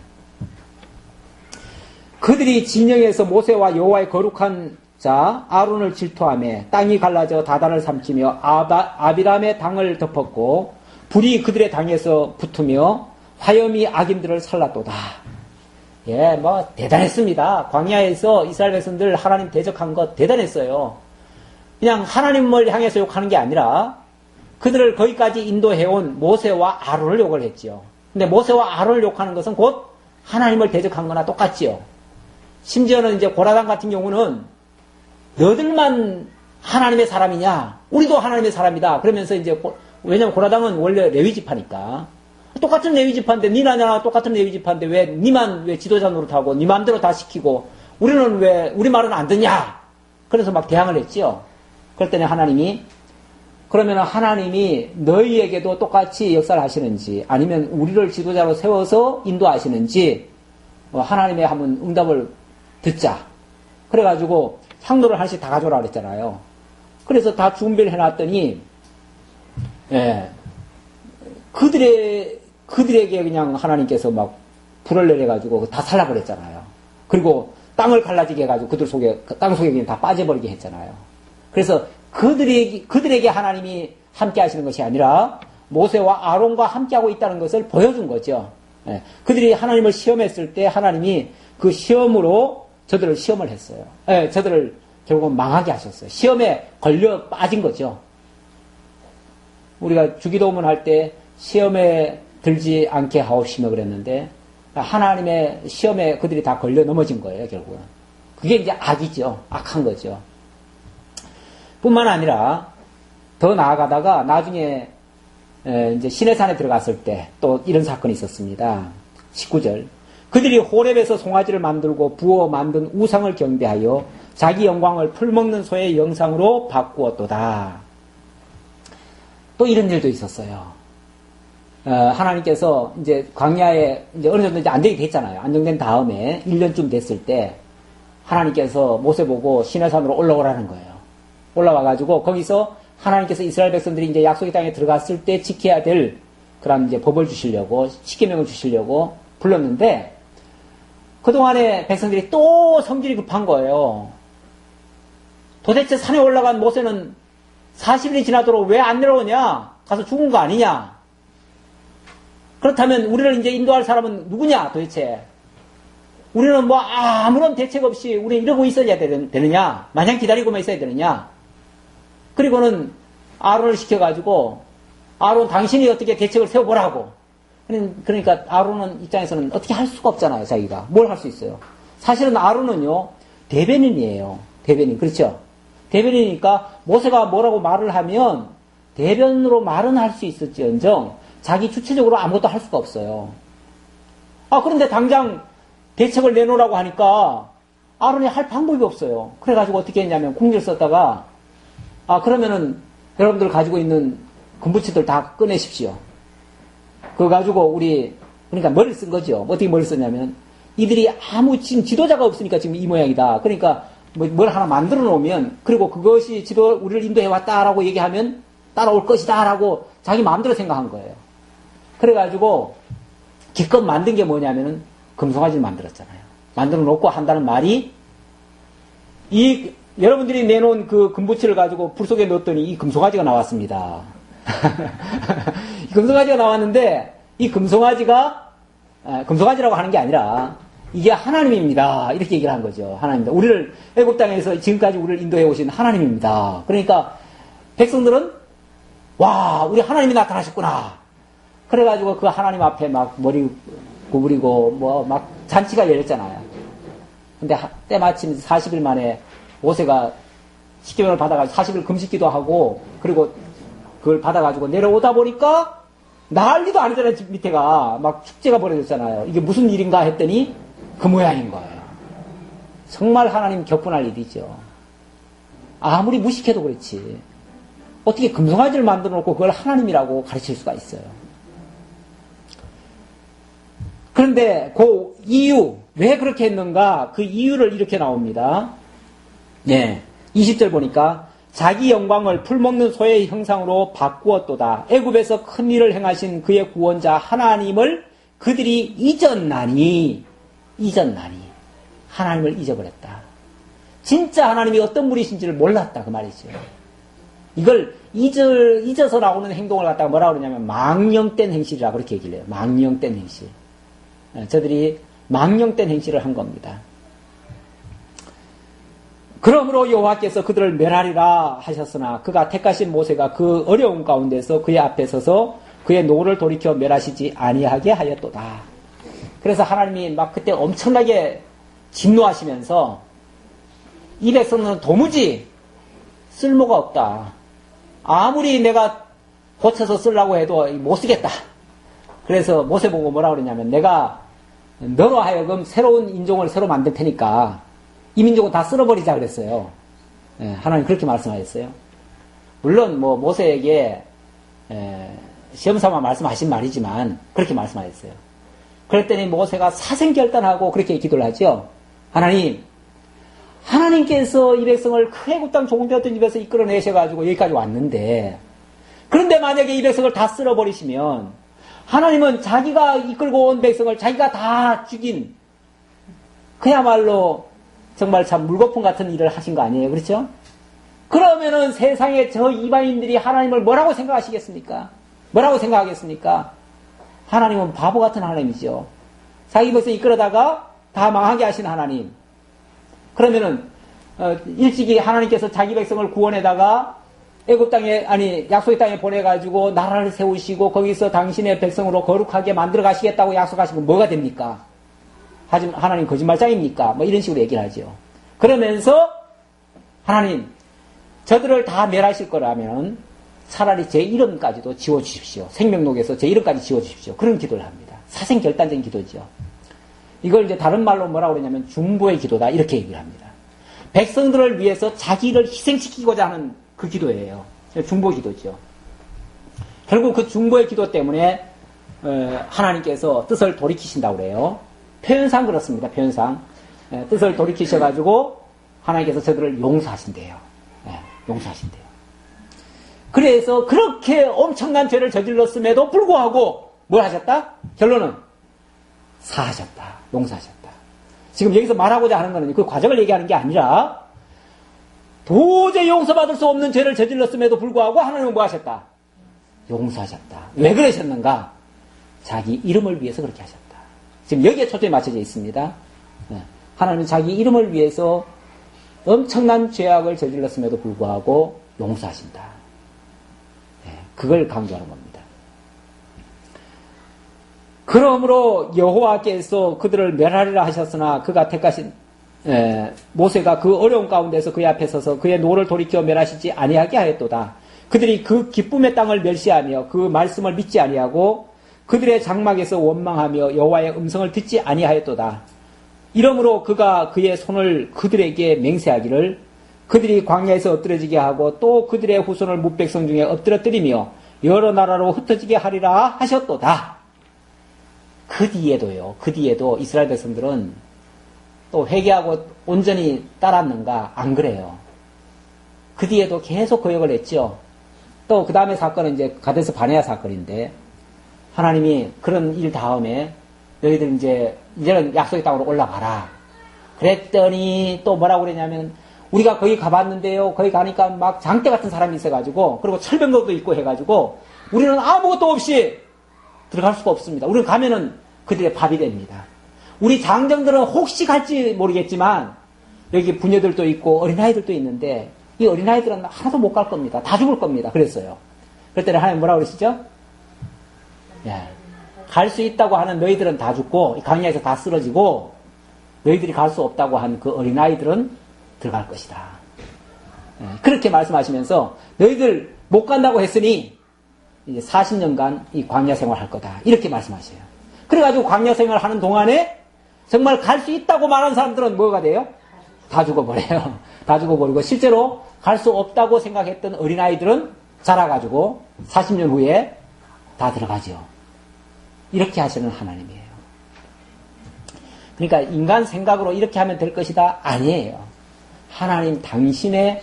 그들이 진영에서 모세와 여호와의 거룩한 자 아론을 질투하며 땅이 갈라져 다단을 삼키며 아비람의 당을 덮었고 불이 그들의 당에서 붙으며 화염이 악인들을 살랐도다. 예, 뭐 대단했습니다. 광야에서 이스라엘 백성들 하나님 대적한 것 대단했어요. 그냥 하나님을 향해서 욕하는 게 아니라 그들을 거기까지 인도해온 모세와 아론을 욕을 했지요. 근데 모세와 아론을 욕하는 것은 곧 하나님을 대적한 거나 똑같지요. 심지어는 이제 고라단 같은 경우는 너들만 하나님의 사람이냐? 우리도 하나님의 사람이다. 그러면서 이제 왜냐면 고라단은 원래 레위 지파니까 똑같은 레위 지파인데 니나 나나 똑같은 레위 지파인데 왜 니만 왜 지도자 노릇하고 니 마음대로 다 시키고 우리는 왜 우리 말은 안 듣냐? 그래서 막 대항을 했지요. 그럴 때는 하나님이 그러면 하나님이 너희에게도 똑같이 역사를 하시는지 아니면 우리를 지도자로 세워서 인도하시는지 하나님의 한번 응답을 듣자. 그래가지고 향로를 하나씩 다 가져오라 그랬잖아요. 그래서 다 준비를 해놨더니 예, 그들에게 그냥 하나님께서 막 불을 내려가지고 다 살라버렸잖아요. 그리고 땅을 갈라지게 해가지고 그들 속에 땅 속에 그냥 다 빠져버리게 했잖아요. 그래서 그들에게 하나님이 함께 하시는 것이 아니라 모세와 아론과 함께하고 있다는 것을 보여준 거죠. 예, 그들이 하나님을 시험했을 때 하나님이 그 시험으로 저들을 시험을 했어요. 예, 저들을 결국은 망하게 하셨어요. 시험에 걸려 빠진 거죠. 우리가 주기도문 할 때 시험에 들지 않게 하옵시며 그랬는데 하나님의 시험에 그들이 다 걸려 넘어진 거예요, 결국은. 그게 이제 악이죠. 악한 거죠. 뿐만 아니라 더 나아가다가 나중에 이제 시내산에 들어갔을 때 또 이런 사건이 있었습니다. 19절. 그들이 호렙에서 송아지를 만들고 부어 만든 우상을 경배하여 자기 영광을 풀먹는 소의 영상으로 바꾸었도다. 또 이런 일도 있었어요. 하나님께서 이제 광야에 이제 어느 정도 이제 안정이 됐잖아요. 안정된 다음에 1년쯤 됐을 때 하나님께서 모세 보고 시내산으로 올라오라는 거예요. 올라와가지고 거기서 하나님께서 이스라엘 백성들이 이제 약속의 땅에 들어갔을 때 지켜야 될 그런 이제 법을 주시려고 십계명을 주시려고 불렀는데 그동안에 백성들이 또 성질이 급한 거예요. 도대체 산에 올라간 모세는 40일이 지나도록 왜 안 내려오냐? 가서 죽은 거 아니냐? 그렇다면 우리를 이제 인도할 사람은 누구냐 도대체? 우리는 뭐 아무런 대책 없이 우리는 이러고 있어야 되느냐? 마냥 기다리고만 있어야 되느냐? 그리고는 아론을 시켜가지고 아론 당신이 어떻게 대책을 세워보라고. 그러니까 아론은 입장에서는 어떻게 할 수가 없잖아요. 자기가. 뭘 할 수 있어요. 사실은 아론은요. 대변인이에요. 대변인. 그렇죠? 대변인이니까 모세가 뭐라고 말을 하면 대변으로 말은 할 수 있을지언정 자기 주체적으로 아무것도 할 수가 없어요. 그런데 당장 대책을 내놓으라고 하니까 아론이 할 방법이 없어요. 그래가지고 어떻게 했냐면 궁지를 썼다가 그러면은 여러분들 가지고 있는 금부치들 다 꺼내십시오. 그거 가지고 그러니까 머리를 쓴 거죠. 어떻게 머리를 썼냐면 이들이 아무 지금 지도자가 없으니까 지금 이 모양이다. 그러니까 뭘 하나 만들어 놓으면 그리고 그것이 우리를 인도해 왔다라고 얘기하면 따라올 것이다라고 자기 마음대로 생각한 거예요. 그래가지고 기껏 만든 게 뭐냐면은 금송아지를 만들었잖아요. 만들어 놓고 한다는 말이 여러분들이 내놓은 그 금부치를 가지고 불 속에 넣었더니 이 금송아지가 나왔습니다. 이 금송아지가 나왔는데 이 금송아지라고 하는 게 아니라 이게 하나님입니다. 이렇게 얘기를 한 거죠. 하나님입니다. 우리를 애국 땅에서 지금까지 우리를 인도해 오신 하나님입니다. 그러니까 백성들은 와, 우리 하나님이 나타나셨구나. 그래가지고 그 하나님 앞에 막 머리 구부리고 막 잔치가 열렸잖아요. 근데 때마침 40일 만에 모세가 십계명을 받아가지고 40일 금식기도 하고 그리고 그걸 받아가지고 내려오다 보니까 난리도 아니잖아요. 집 밑에가 막 축제가 벌어졌잖아요. 이게 무슨 일인가 했더니 그 모양인 거예요. 정말 하나님 격분할 일이죠. 아무리 무식해도 그렇지 어떻게 금송아지를 만들어 놓고 그걸 하나님이라고 가르칠 수가 있어요. 그런데 그 이유 왜 그렇게 했는가 그 이유를 이렇게 나옵니다. 예. 20절 보니까 자기 영광을 풀먹는 소의 형상으로 바꾸었도다. 애굽에서 큰 일을 행하신 그의 구원자 하나님을 그들이 잊었나니 하나님을 잊어버렸다. 진짜 하나님이 어떤 분이신지를 몰랐다 그 말이죠. 이걸 잊어서 나오는 행동을 갖다가 뭐라고 그러냐면 망령된 행실이라고 그렇게 얘기를 해요. 망령된 행실. 저들이 망령된 행실을 한 겁니다. 그러므로 여호와께서 그들을 멸하리라 하셨으나 그가 택하신 모세가 그 어려운 가운데서 그의 앞에 서서 그의 노를 돌이켜 멸하시지 아니하게 하였도다. 그래서 하나님이 막 그때 엄청나게 진노하시면서 이 백성은 도무지 쓸모가 없다. 아무리 내가 고쳐서 쓰려고 해도 못 쓰겠다. 그래서 모세 보고 뭐라 그러냐면 내가 너로 하여금 새로운 인종을 새로 만들 테니까 이 민족은 다 쓸어버리자 그랬어요. 예, 하나님 그렇게 말씀하셨어요. 물론 뭐 모세에게 시험삼아 말씀하신 말이지만 그렇게 말씀하셨어요. 그랬더니 모세가 사생결단하고 그렇게 기도를 하죠. 하나님께서 이 백성을 큰 애굽 땅 종되었던 집에서 이끌어내셔가지고 여기까지 왔는데 그런데 만약에 이 백성을 다 쓸어버리시면 하나님은 자기가 이끌고 온 백성을 자기가 다 죽인 그야말로 정말 참 물거품 같은 일을 하신 거 아니에요? 그렇죠? 그러면은 세상에 저 이방인들이 하나님을 뭐라고 생각하시겠습니까? 뭐라고 생각하겠습니까? 하나님은 바보 같은 하나님이죠. 자기 백성 이끌어다가 다 망하게 하신 하나님. 그러면은 일찍이 하나님께서 자기 백성을 구원에다가 애굽 땅에 약속의 땅에 보내가지고 나라를 세우시고 거기서 당신의 백성으로 거룩하게 만들어 가시겠다고 약속하시면 뭐가 됩니까? 하지만 하나님 거짓말장입니까? 뭐 이런 식으로 얘기를 하죠. 그러면서 하나님 저들을 다 멸하실 거라면 차라리 제 이름까지도 지워주십시오. 생명록에서 제 이름까지 지워주십시오. 그런 기도를 합니다. 사생결단적인 기도죠. 이걸 이제 다른 말로 뭐라고 그러냐면 중보의 기도다 이렇게 얘기를 합니다. 백성들을 위해서 자기를 희생시키고자 하는 그 기도예요. 중보 기도죠. 결국 그 중보의 기도 때문에 하나님께서 뜻을 돌이키신다고 그래요. 표현상 그렇습니다. 표현상 뜻을 돌이키셔가지고 하나님께서 저들을 용서하신대요. 용서하신대요. 그래서 그렇게 엄청난 죄를 저질렀음에도 불구하고 뭘 하셨다? 결론은 사하셨다. 용서하셨다. 지금 여기서 말하고자 하는 것은 그 과정을 얘기하는 게 아니라 도저히 용서받을 수 없는 죄를 저질렀음에도 불구하고 하나님은 뭐 하셨다? 용서하셨다. 왜 그러셨는가? 자기 이름을 위해서 그렇게 하셨다. 지금 여기에 초점이 맞춰져 있습니다. 하나님은 자기 이름을 위해서 엄청난 죄악을 저질렀음에도 불구하고 용서하신다. 그걸 강조하는 겁니다. 그러므로 여호와께서 그들을 멸하리라 하셨으나 그가 택하신 모세가 그 어려운 가운데서 그의 앞에 서서 그의 노를 돌이켜 멸하시지 아니하게 하였도다. 그들이 그 기쁨의 땅을 멸시하며 그 말씀을 믿지 아니하고 그들의 장막에서 원망하며 여호와의 음성을 듣지 아니하였도다. 이러므로 그가 그의 손을 그들에게 맹세하기를 그들이 광야에서 엎드러지게 하고 또 그들의 후손을 무백성 중에 엎드러뜨리며 여러 나라로 흩어지게 하리라 하셨도다. 그 뒤에도 이스라엘 백성들은 또 회개하고 온전히 따랐는가? 안 그래요. 그 뒤에도 계속 거역을 했죠. 또 그 다음에 사건은 이제 가데스 바네아 사건인데 하나님이 그런 일 다음에 너희들 이제는 약속의 땅으로 올라가라. 그랬더니 또 뭐라고 그랬냐면 우리가 거기 가봤는데요. 거기 가니까 막 장대 같은 사람이 있어가지고 그리고 철병거도 있고 해가지고 우리는 아무것도 없이 들어갈 수가 없습니다. 우리는 가면은 그들의 밥이 됩니다. 우리 장정들은 혹시 갈지 모르겠지만 여기 부녀들도 있고 어린아이들도 있는데 이 어린아이들은 하나도 못 갈 겁니다. 다 죽을 겁니다. 그랬어요. 그랬더니 하나님 뭐라고 그러시죠? 갈 수 있다고 하는 너희들은 다 죽고 강야에서 다 쓰러지고 너희들이 갈 수 없다고 한 그 어린아이들은 들어갈 것이다. 그렇게 말씀하시면서 너희들 못 간다고 했으니 이제 40년간 이 광야 생활할 거다. 이렇게 말씀하셔요. 그래가지고 광야 생활을 하는 동안에 정말 갈 수 있다고 말한 사람들은 뭐가 돼요? 다 죽어버려요. 다 죽어버리고 실제로 갈 수 없다고 생각했던 어린아이들은 자라가지고 40년 후에 다 들어가죠. 이렇게 하시는 하나님이에요. 그러니까 인간 생각으로 이렇게 하면 될 것이다? 아니에요. 하나님 당신의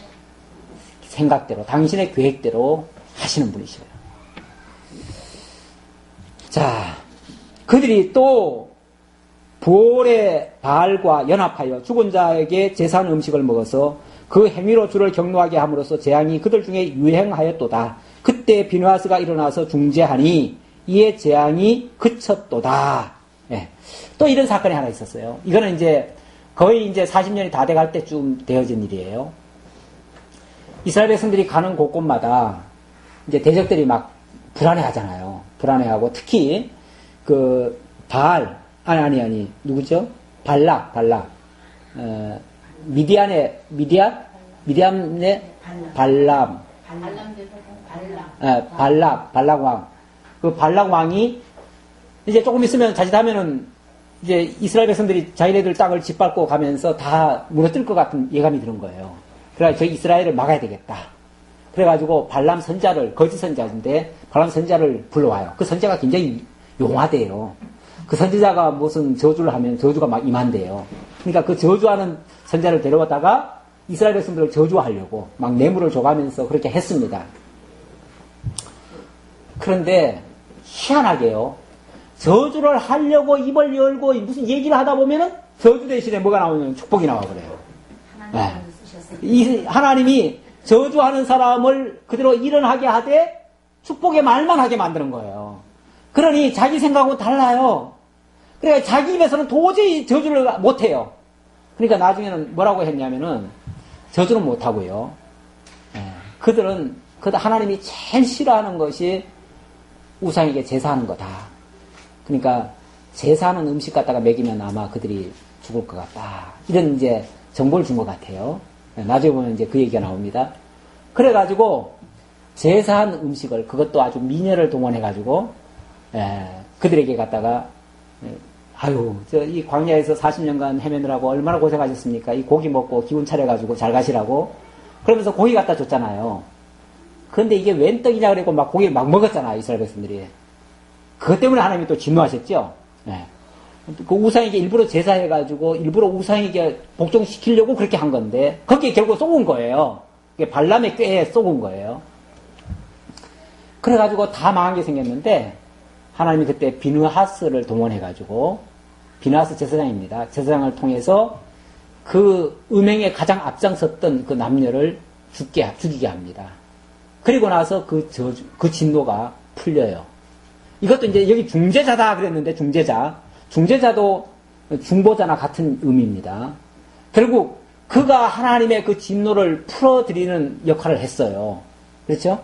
생각대로, 당신의 계획대로 하시는 분이시래요. 자, 그들이 또 부올의 바알과 연합하여 죽은 자에게 제사한 음식을 먹어서 그 행위로 주를 경노하게 함으로써 재앙이 그들 중에 유행하였도다. 그때 비누하스가 일어나서 중재하니 이에 재앙이 그쳤도다. 예. 또 이런 사건이 하나 있었어요. 이거는 이제 거의 이제 40년이 다 돼갈 때쯤 되어진 일이에요. 이스라엘 백성들이 가는 곳곳마다 이제 대적들이 막 불안해 하잖아요. 불안해하고 특히 그 바알, 아니, 누구죠? 발락. 미디안의 발람. 발락 왕. 그 발락 왕이 이제 조금 있으면 자칫하면은 이제 이스라엘 백성들이 자기네들 땅을 짓밟고 가면서 다 무너뜨릴 것 같은 예감이 드는 거예요. 그래서 저 이스라엘을 막아야 되겠다. 그래가지고 발람 선자를, 거짓 선자인데 발람 선자를 불러와요. 그 선자가 굉장히 용하대요. 그 선지자가 무슨 저주를 하면 저주가 막 임한대요. 그러니까 그 저주하는 선자를 데려왔다가 이스라엘 백성들을 저주하려고 막 뇌물을 줘가면서 그렇게 했습니다. 그런데 희한하게요. 저주를 하려고 입을 열고 무슨 얘기를 하다 보면은 저주 대신에 뭐가 나오냐면 축복이 나와버려요. 네. 하나님이 저주하는 사람을 그대로 일어나게 하되 축복의 말만 하게 만드는 거예요. 그러니 자기 생각하고 달라요. 그러니까 자기 입에서는 도저히 저주를 못해요. 그러니까 나중에는 뭐라고 했냐면은 저주는 못하고요. 그들은 하나님이 제일 싫어하는 것이 우상에게 제사하는 거다. 그러니까 제사하는 음식 갖다가 먹이면 아마 그들이 죽을 것 같다. 이런 이제 정보를 준 것 같아요. 나중에 보면 이제 그 얘기가 나옵니다. 그래가지고 제사한 음식을 그것도 아주 미녀를 동원해가지고 그들에게 갖다가 이 광야에서 40년간 헤매느라고 얼마나 고생하셨습니까? 이 고기 먹고 기운 차려가지고 잘 가시라고 그러면서 고기 갖다 줬잖아요. 그런데 이게 웬 떡이냐 그러고 막 고기를 막 먹었잖아요. 이스라엘 백성들이. 그것 때문에 하나님이 또 진노하셨죠. 그 우상에게 일부러 제사해가지고 일부러 우상에게 복종시키려고 그렇게 한 건데 거기에 결국 쏘은 거예요. 발람의 꾀에 쏘은 거예요. 그래가지고 다 망한 게 생겼는데 하나님이 그때 비느하스를 동원해가지고 비느하스 제사장입니다. 제사장을 통해서 그 음행에 가장 앞장섰던 그 남녀를 죽이게 합니다. 그리고 나서 그 진노가 풀려요. 이것도 이제 여기 중재자다 그랬는데 중재자도 중보자나 같은 의미입니다. 결국 그가 하나님의 그 진노를 풀어드리는 역할을 했어요. 그렇죠?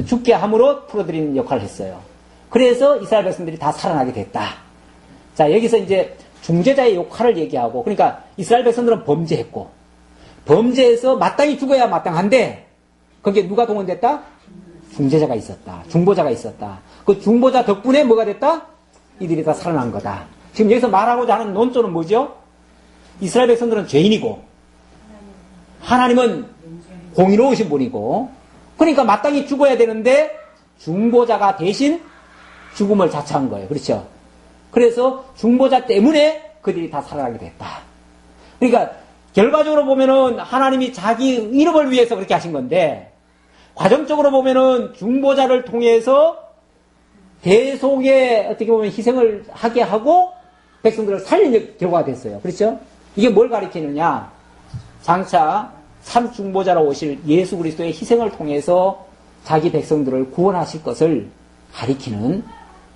죽게 함으로 풀어드리는 역할을 했어요. 그래서 이스라엘 백성들이 다 살아나게 됐다. 자, 여기서 이제 중재자의 역할을 얘기하고, 그러니까 이스라엘 백성들은 범죄했고, 범죄해서 마땅히 죽어야 마땅한데, 거기에 누가 동원됐다? 중재자가 있었다. 중보자가 있었다. 그 중보자 덕분에 뭐가 됐다? 이들이 다 살아난 거다. 지금 여기서 말하고자 하는 논조는 뭐죠? 이스라엘 백성들은 죄인이고, 하나님은 공의로우신 분이고, 그러니까 마땅히 죽어야 되는데, 중보자가 대신 죽음을 자처한 거예요. 그렇죠? 그래서 중보자 때문에 그들이 다 살아나게 됐다. 그러니까 결과적으로 보면은 하나님이 자기 이름을 위해서 그렇게 하신 건데 과정적으로 보면은 중보자를 통해서 대속에 어떻게 보면 희생을 하게 하고 백성들을 살리는 결과가 됐어요. 그렇죠? 이게 뭘 가리키느냐? 장차 참 중보자로 오실 예수 그리스도의 희생을 통해서 자기 백성들을 구원하실 것을 가리키는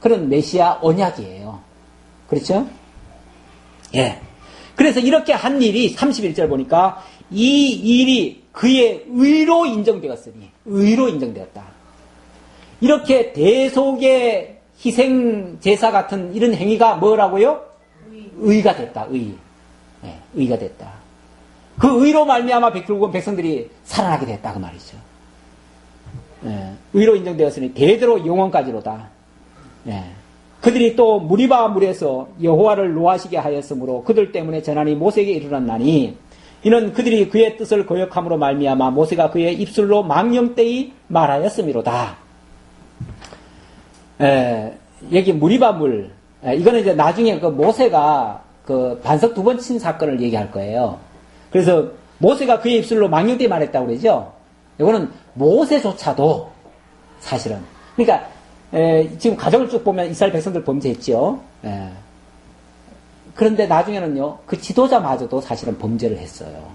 그런 메시아 언약이에요. 그렇죠? 예. 그래서 이렇게 한 일이 31절 보니까 이 일이 그의 의로 인정되었으니 의로 인정되었다. 이렇게 대속의 희생 제사 같은 이런 행위가 뭐라고요? 의가 됐다. 의. 예, 의가 됐다. 그 의로 말미암아 결국은 백성들이 살아나게 됐다 그 말이죠. 예, 의로 인정되었으니 대대로 영원까지로다. 예. 그들이 또 무리바 물에서 여호와를 노하시게 하였으므로 그들 때문에 전하니 모세에게 이르렀나니 이는 그들이 그의 뜻을 거역함으로 말미암아 모세가 그의 입술로 망령되이 말하였음이로다. 여기 무리바 물 이거는 이제 나중에 그 모세가 그 반석 2번 친 사건을 얘기할 거예요. 그래서 모세가 그의 입술로 망령되이 말했다고 그러죠. 이거는 모세조차도 사실은. 그러니까 지금 가정을 쭉 보면 이스라엘 백성들 범죄했죠. 그런데 나중에는요, 그 지도자마저도 사실은 범죄를 했어요.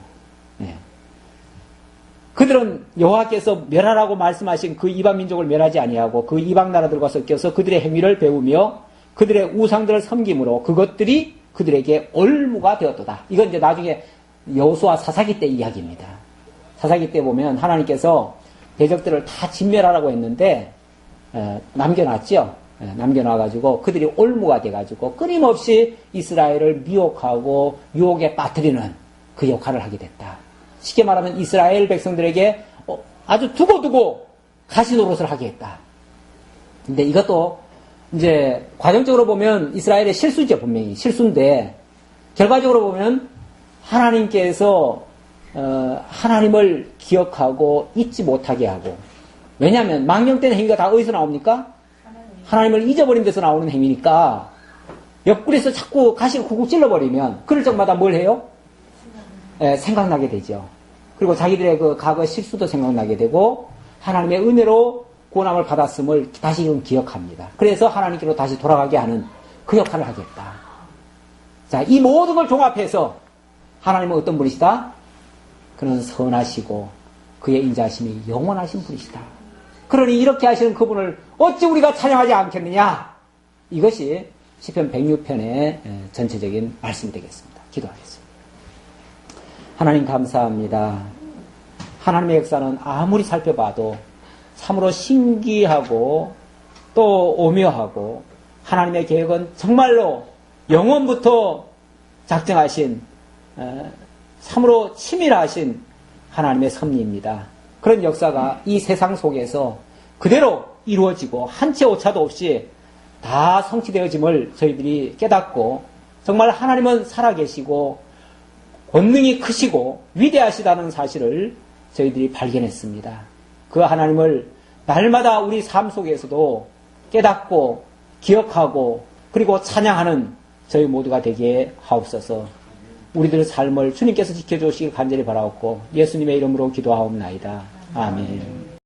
그들은 여호와께서 멸하라고 말씀하신 그 이방 민족을 멸하지 아니하고 그 이방 나라들과 섞여서 그들의 행위를 배우며 그들의 우상들을 섬김으로 그것들이 그들에게 올무가 되었도다. 이건 이제 나중에 여호수아 사사기 때 이야기입니다. 사사기 때 보면 하나님께서 대적들을 다 진멸하라고 했는데 남겨놨죠. 남겨놔가지고 그들이 올무가 돼가지고 끊임없이 이스라엘을 미혹하고 유혹에 빠뜨리는 그 역할을 하게 됐다. 쉽게 말하면 이스라엘 백성들에게 아주 두고두고 가시노릇을 하게 했다. 근데 이것도 이제 과정적으로 보면 이스라엘의 실수죠. 분명히 실수인데 결과적으로 보면 하나님께서 하나님을 기억하고 잊지 못하게 하고, 왜냐하면 망령된 행위가 다 어디서 나옵니까? 하나님을 잊어버린 데서 나오는 행위니까 옆구리에서 자꾸 가시를 쿡쿡 찔러버리면 그럴 적마다 뭘 해요? 생각나게 되죠. 그리고 자기들의 그 과거 실수도 생각나게 되고 하나님의 은혜로 구원함을 받았음을 다시 좀 기억합니다. 그래서 하나님께로 다시 돌아가게 하는 그 역할을 하겠다. 자, 이 모든 걸 종합해서 하나님은 어떤 분이시다? 그는 선하시고 그의 인자하심이 영원하신 분이시다. 그러니 이렇게 하시는 그분을 어찌 우리가 찬양하지 않겠느냐? 이것이 시편 106편의 전체적인 말씀이 되겠습니다. 기도하겠습니다. 하나님 감사합니다. 하나님의 역사는 아무리 살펴봐도 참으로 신기하고 또 오묘하고 하나님의 계획은 정말로 영원부터 작정하신 참으로 치밀하신 하나님의 섭리입니다. 그런 역사가 이 세상 속에서 그대로 이루어지고 한 채 오차도 없이 다 성취되어짐을 저희들이 깨닫고 정말 하나님은 살아계시고 권능이 크시고 위대하시다는 사실을 저희들이 발견했습니다. 그 하나님을 날마다 우리 삶 속에서도 깨닫고 기억하고 그리고 찬양하는 저희 모두가 되게 하옵소서. 우리들의 삶을 주님께서 지켜주시길 간절히 바라옵고 예수님의 이름으로 기도하옵나이다. 아멘.